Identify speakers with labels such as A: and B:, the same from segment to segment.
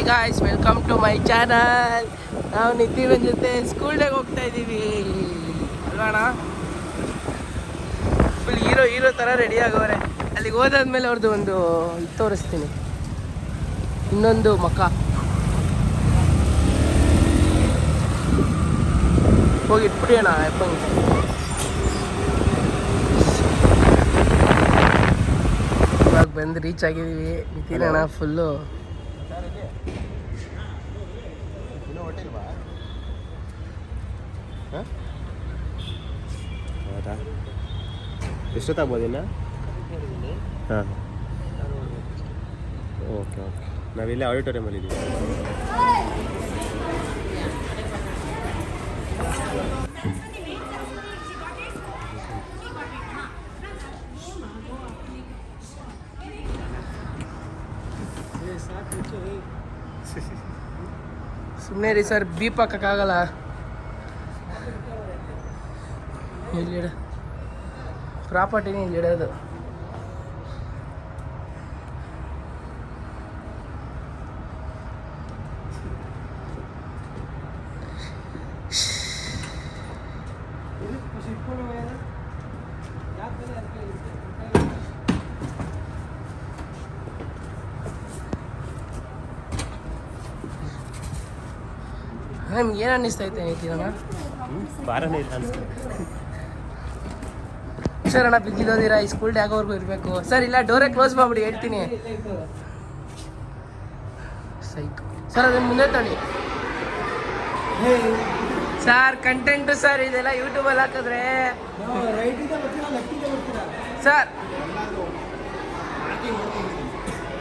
A: Guys, welcome to my channel. ನಾವು ನಿತಿನ್ ಜೊತೆ school ಡೇಗೆ ಹೋಗ್ತಾ ಇದ್ದೀವಿ ಅಲ್ವಾಣ. ಫುಲ್ ಹೀರೋ ಥರ ರೆಡಿ ಆಗೋರೆ. ಅಲ್ಲಿಗೆ ಹೋದಾದ್ಮೇಲೆ ಅವ್ರದ್ದು ಒಂದು ಇದು ತೋರಿಸ್ತೀನಿ, ಇನ್ನೊಂದು ಮಕ್ಕ. ಹೋಗಿ ಇಟ್ಬಿಡಿ ಅಣ್ಣ ಎಪ್ಪಂಗೆ. ಇವಾಗ ಬಂದು ರೀಚ್ ಆಗಿದ್ದೀವಿ. ನಿತಿನ್ ಅಣ್ಣ ಫುಲ್ಲು
B: ಎಷ್ಟೊತ್ತಾಗ್ಬೋದಿನ್ನ? ಹಾಂ, ಓಕೆ ಓಕೆ. ನಾವಿಲ್ಲೇ ಆಡಿಟೋರಿಯಮಲ್ಲಿ ಇದ್ದೀವಿ.
A: ಸುಮ್ಮನೆ ರೀ ಸರ್, ಬೀಪ್ ಹಾಕೋಕ್ಕಾಗಲ್ಲ. ಇಲ್ಲಿಡ ಪ್ರಾಪರ್ಟಿನೇ ಇಲ್ಲಿಡೋದು. ನಿಮ್ಗೆ ಏನು ಅನ್ನಿಸ್ತೈತೆ ನಿತಿನಣ್ಣ?
B: ಬಾರನೇ ಇಲ್ಲ ಅನಿಸ್ತು
A: ಸರ್. ಅಣ್ಣ ಬಿದ್ದಿಲ್ಲೋದಿರಾ, ಈ ಸ್ಕೂಲ್ ಡೇ ಆಗೋವರೆಗೂ ಇರಬೇಕು ಸರ್. ಇಲ್ಲ, ಡೋರೇ ಕ್ಲೋಸ್ ಮಾಡ್ಬಿಡಿ, ಹೇಳ್ತೀನಿ ಸೈಕ್ ಸರ್. ಅದನ್ನ ಮುಂದೆ ತಳಿ ಸರ್. ಕಂಟೆಂಟು ಸರ್, ಇದೆಲ್ಲ ಯೂಟ್ಯೂಬಲ್ಲಿ ಹಾಕಿದ್ರೆ ಸರ್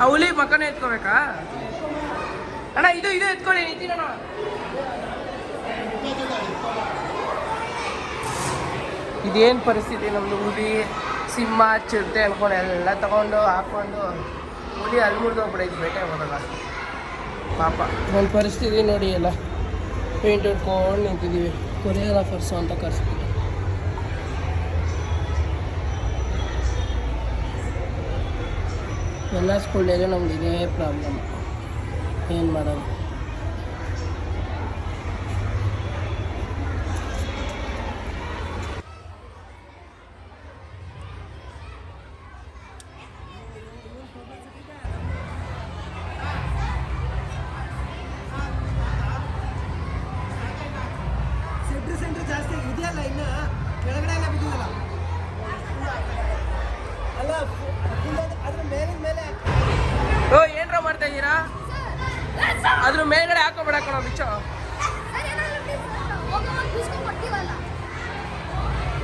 A: ಆ ಹುಲಿ ಮಕ್ಕನೇ ಎತ್ಕೋಬೇಕಾ ಅಣ್ಣ? ಇದು ಎತ್ಕೊಳ್ಳಿ ನಿತಿನಣ್ಣ. ಇದೇನು ಪರಿಸ್ಥಿತಿ ನಮ್ಮದು. ಹುಲಿ, ಸಿಂಹ, ಚಿರತೆ ಅನ್ಕೊಂಡು ಎಲ್ಲ ತಗೊಂಡು ಹಾಕ್ಕೊಂಡು ಹುಲಿ ಅಲ್ಲಿ ಮುರಿದೋಗ್ಬಿಡೈತಿ, ಬೇಟೆ ಹೋಗಲ್ಲ ಪಾಪ. ನನ್ನ ಪರಿಸ್ಥಿತಿ ನೋಡಿ, ಎಲ್ಲ ಪೇಂಟ್ ಹೊಡ್ಕೊಂಡು ನಿಂತಿದ್ದೀವಿ. ಕೊರಿಯೋಗ್ರಾಫರ್ಸು ಅಂತ ಕರೆಸ್ಬಿಟ್ಟು ಎಲ್ಲ ಸ್ಕೂಲ್ನಾಗೆ ನಮ್ದು ಇದೇ ಪ್ರಾಬ್ಲಮ್. ಏನು ಮಾಡೋದು?
C: ಸೆಂಟ್ರ್ ಜಾಸ್ತಿ ಇದೆಯಲ್ಲ, ಇನ್ನು ಕೆಳಗಡೆ ಎಲ್ಲ ಬಿದ್ದಿಲ್ಲ ಅಲ್ಲ, ಅದ್ರ ಮೇಲೆ.
A: ಓ, ಏನ್ರ ಮಾಡ್ತಾ ಇದ್ದೀರಾ? ಅದ್ರ ಮೇಲ್ಗಡೆ ಹಾಕೋಬೇಡ ಕಣ ಬಿಚ್ಚ.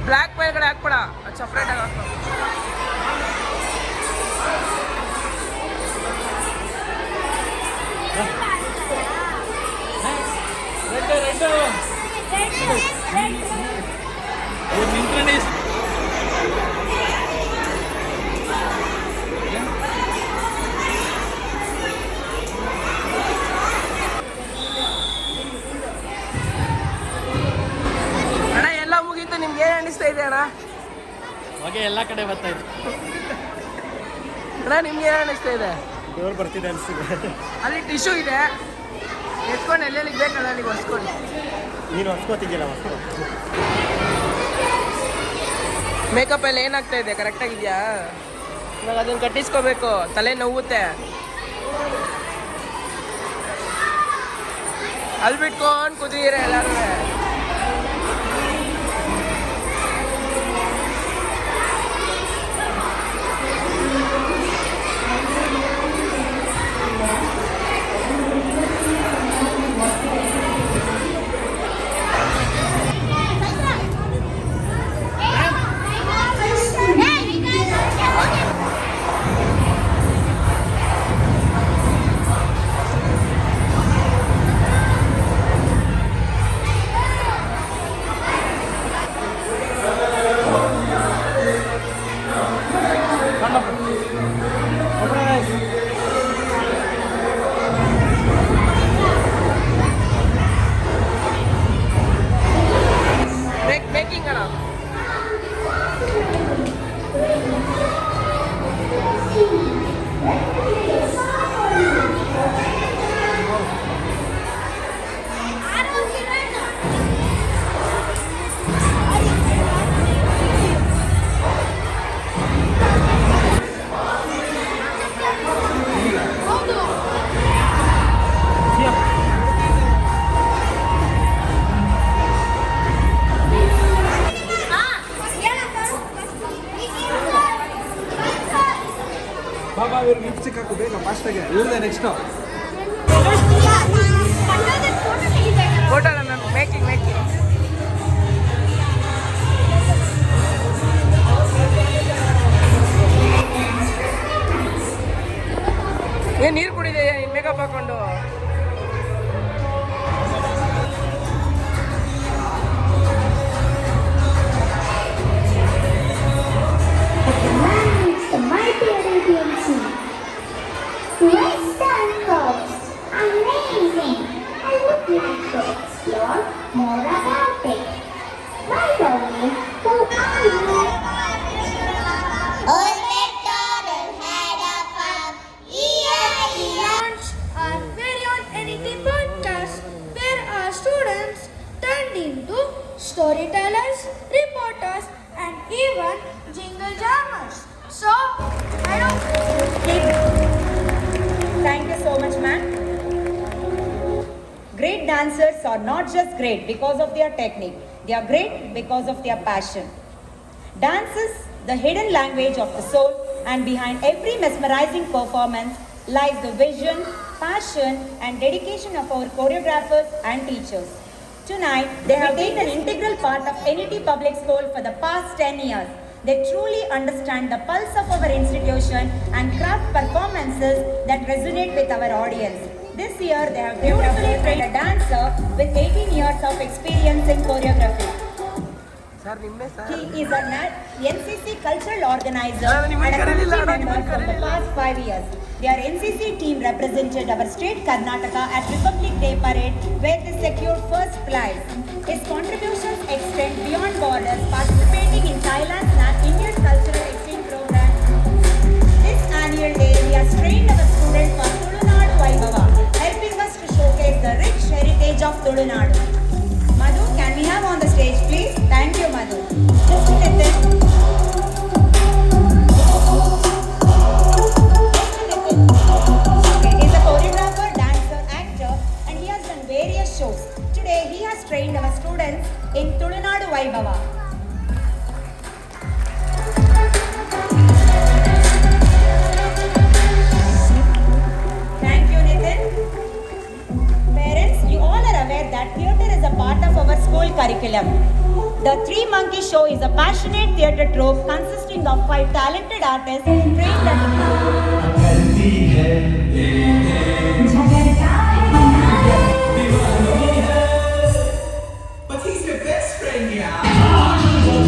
A: ಬ್ಲ್ಯಾಕ್ ಮೇಲ್ಗಡೆ ಹಾಕ್ಬೇಡ, ಅದು ಸಪ್ರೇಟಾಗಿ ಹಾಕೋ. ಅಣ್ಣ ಎಲ್ಲ ಮುಗೀತು, ನಿಮ್ಗೆ ಏನು ಅನಿಸ್ತಾ ಇದೆ ಅಣ್ಣ?
B: ಹಾಗೆ ಎಲ್ಲ ಕಡೆ ಬರ್ತಾ ಇದೆ
A: ಅಣ್ಣ, ನಿಮ್ಗೆ ಏನು ಅನಿಸ್ತಾ ಇದೆ?
B: ದೇವ್ರು ಬರ್ತಿದೆ ಅನಿಸ್ತಿದೆ.
A: ಅಲ್ಲಿ ಟಿಶ್ಯೂ ಇದೆ, ಎತ್ಕೊಂಡು ಎಲ್ಲೆಲ್ಲಿಗೆ ಬೇಕಲ್ಲ ಅಲ್ಲಿಗೆ ಹೊಸ್ಕೊಂಡು.
B: ನೀನು ಹೊಸ್ಕೋತಿದ್ಯಲ್ಲ, ಹೊಸ್ಕೊ.
A: ಮೇಕಪ್ ಎಲ್ಲ ಏನಾಗ್ತಾ ಇದೆ? ಕರೆಕ್ಟಾಗಿದೆಯಾ? ಇವಾಗ ಅದನ್ನು ಕಟ್ಟಿಸ್ಕೋಬೇಕು, ತಲೆ ನೋವುತ್ತೆ. ಅಲ್ಲಿ ಬಿಟ್ಕೊಂಡು ಕುದಿರ ಎಲ್ಲರೂ.
C: ಬಾಬಾ ಇವ್ರಿಗೆ ಲಿಪ್ಸ್ಟಿಕ್ ಹಾಕು ಬೇಗ ಫಾಸ್ಟಾಗೆ ಇವ್ರದೇ ನೆಕ್ಸ್ಟು
A: ಫೋಟೋ ಮ್ಯಾಮ್ ಮೇಕಿಂಗ್ ಏನು ನೀರು ಕುಡಿದೆ ಮೇಕಪ್ ಹಾಕೊಂಡು
D: The mighty Arabian Sea. Western coast. Amazing. I would like to explore more about it. By the way, who are you? Old MacDonald had a farm.
E: Launch our very own NET podcast where our students turned into storytellers, reporters, and even jingle jammers. So, I don't.
F: Thank you so much, ma'am. Great dancers are not just great because of their technique, they are great because of their passion. Dance is the hidden language of the soul, and behind every mesmerizing performance lies the vision, passion, and dedication of our choreographers and teachers. Tonight, they have been an integral part of NET Public School for the past 10 years. They truly understand the pulse of our institution and craft performances that resonate with our audience. This year, they have beautifully trained a dancer with 18 years of experience in choreography.
A: Sir ನಿಮ್ಮೇ sir
F: He is a NCC cultural organizer
A: Sir,
F: and a
A: ನಿಮ್ಮನ್ನ ಕರೀಲಿಲ್ಲ,
F: committee member
A: ನಿಮ್ಮನ್ನ
F: for the past 5 years. Their NCC team represented our state Karnataka at Republic Day Parade where they secured first prize. His contributions extend beyond borders, participating in Thailand's Indian Cultural Exchange Program. This annual day, we have trained our students for Tulunadu Vaibhava, helping us to showcase the rich heritage of Tulunadu. Madhu, can we have on the stage, please? Thank you, Madhu. Mr. Nitin. Okay, he's a choreographer, dancer, actor, and he has done various shows. Today, he has trained our students in Tulunadu Vaibhava. Thank you, Nitin. Parents, you all are aware that theatre is a part of our school curriculum. The Three Monkey Show is a passionate theatre troupe consisting of 5 talented artists trained at
C: But he's your best friend, yeah.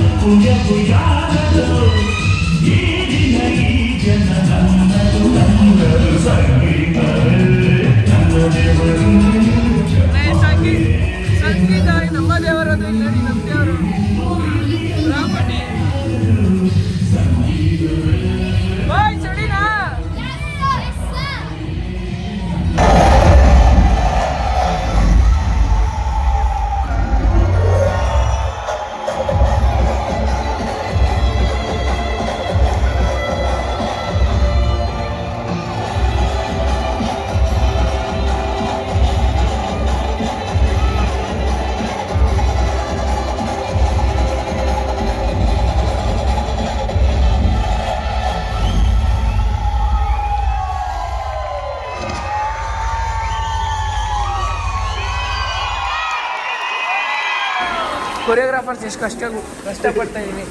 A: ಸಂಗೀತ ನಮ್ಮ ದೇವರು ಅಂದ್ರೆ ನೋಡಿ ನಮ್ಮ ದೇವರು ರಾಮಣಿ ಬಾಯ್ ಸಡಿನಾ choreographers ಎಷ್ಟು ಕಷ್ಟಪಡ್ತಾ ಇದ್ದೀವಿ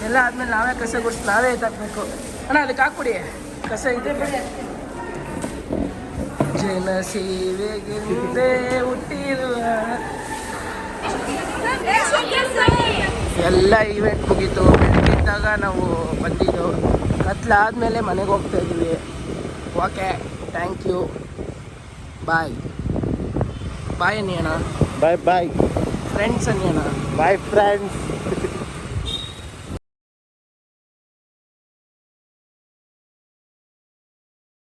A: ಎಲ್ಲ ಆದಮೇಲೆ ನಾವೇ ಕಸ ಗುಡಿಸಿ ನಾವೇ ಎತ್ತಾಕಬೇಕು ಅಣ್ಣ ಅದಕ್ಕೆ ಹಾಕ್ಬಿಡಿ ಕಸ ಇದೆ ಜನ ಸೇವೆಗೆಂದೇ ಹುಟ್ಟಿರುವ ಎಲ್ಲ ಈವೆಂಟ್ ಮುಗೀತು ಬೆಳಗ್ಗಿದ್ದಾಗ ನಾವು ಬಂದಿದ್ದು ಕತ್ಲಾದ್ಮೇಲೆ ಮನೆಗೆ ಹೋಗ್ತಾ ಇದ್ದೀವಿ ಓಕೆ ಥ್ಯಾಂಕ್ ಯು ಬಾಯ್ ಬಾಯ್ ಅನ್ನಿ ಅಣ್ಣ
B: ಬಾಯ್ ಬಾಯ್
A: ಫ್ರೆಂಡ್ಸ್ ಅನ್ನಿ ಅಣ್ಣ
B: ಬಾಯ್ ಫ್ರೆಂಡ್ಸ್